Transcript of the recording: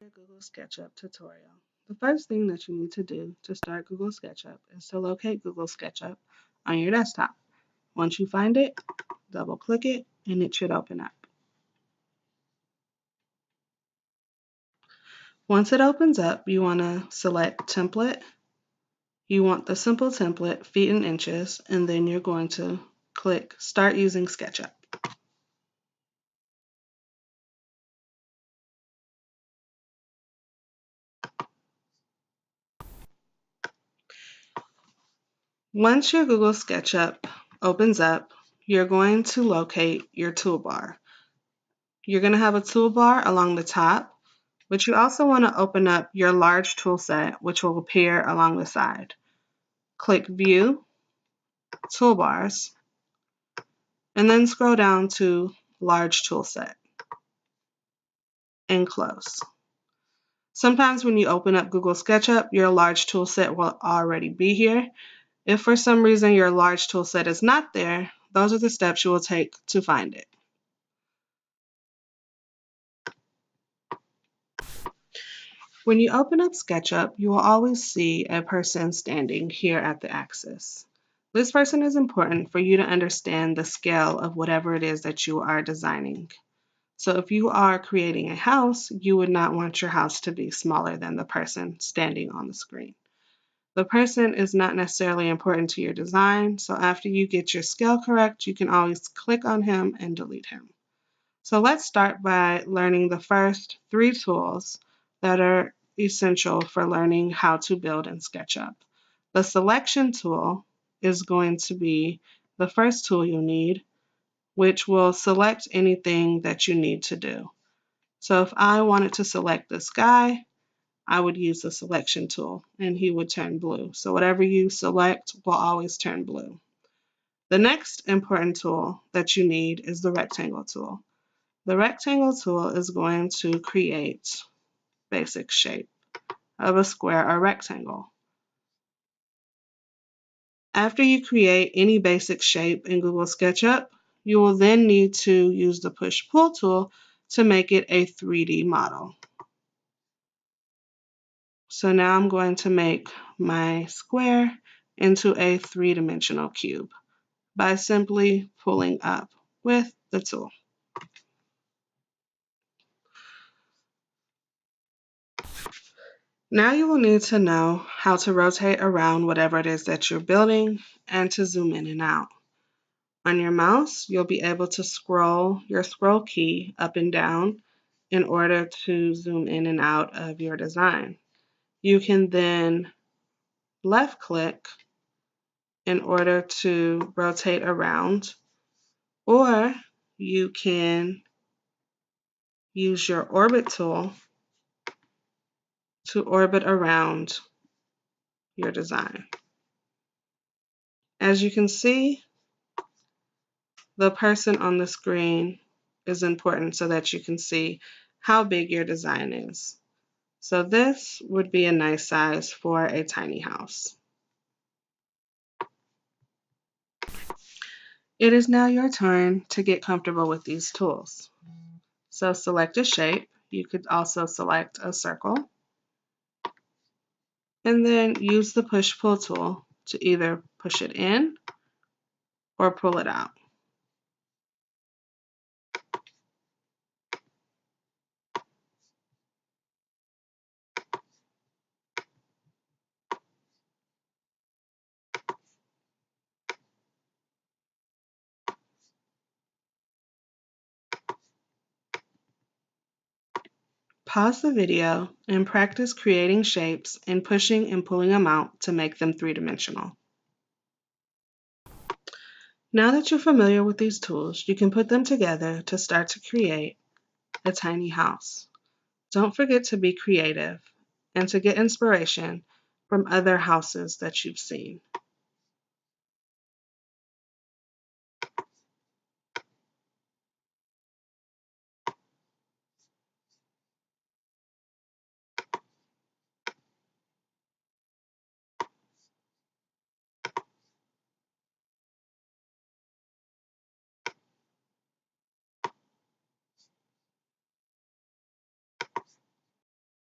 Google SketchUp tutorial. The first thing that you need to do to start Google SketchUp is to locate Google SketchUp on your desktop. Once you find it, double click it and it should open up. Once it opens up, you want to select template. You want the simple template, feet and inches, and then you're going to click start using SketchUp. Once your Google SketchUp opens up, you're going to locate your toolbar. You're going to have a toolbar along the top, but you also want to open up your large tool set, which will appear along the side. Click View, Toolbars, and then scroll down to Large Tool Set and close. Sometimes when you open up Google SketchUp, your large tool set will already be here. If for some reason your large tool set is not there, those are the steps you will take to find it. When you open up SketchUp, you will always see a person standing here at the axis. This person is important for you to understand the scale of whatever it is that you are designing. So if you are creating a house, you would not want your house to be smaller than the person standing on the screen. The person is not necessarily important to your design, so after you get your scale correct, you can always click on him and delete him. So let's start by learning the first 3 tools that are essential for learning how to build in SketchUp. The selection tool is going to be the first tool you'll need, which will select anything that you need to do. So if I wanted to select this guy, I would use the selection tool and he would turn blue. So whatever you select will always turn blue. The next important tool that you need is the rectangle tool. The rectangle tool is going to create basic shape of a square or rectangle. After you create any basic shape in Google SketchUp, you will then need to use the push-pull tool to make it a 3D model. So now I'm going to make my square into a 3-dimensional cube by simply pulling up with the tool. Now you will need to know how to rotate around whatever it is that you're building and to zoom in and out. On your mouse, you'll be able to scroll your scroll key up and down in order to zoom in and out of your design. You can then left click in order to rotate around, or you can use your orbit tool to orbit around your design. As you can see, the person on the screen is important so that you can see how big your design is. So this would be a nice size for a tiny house. It is now your turn to get comfortable with these tools. So select a shape. You could also select a circle. And then use the push-pull tool to either push it in or pull it out. Pause the video and practice creating shapes and pushing and pulling them out to make them 3-dimensional. Now that you're familiar with these tools, you can put them together to start to create a tiny house. Don't forget to be creative and to get inspiration from other houses that you've seen.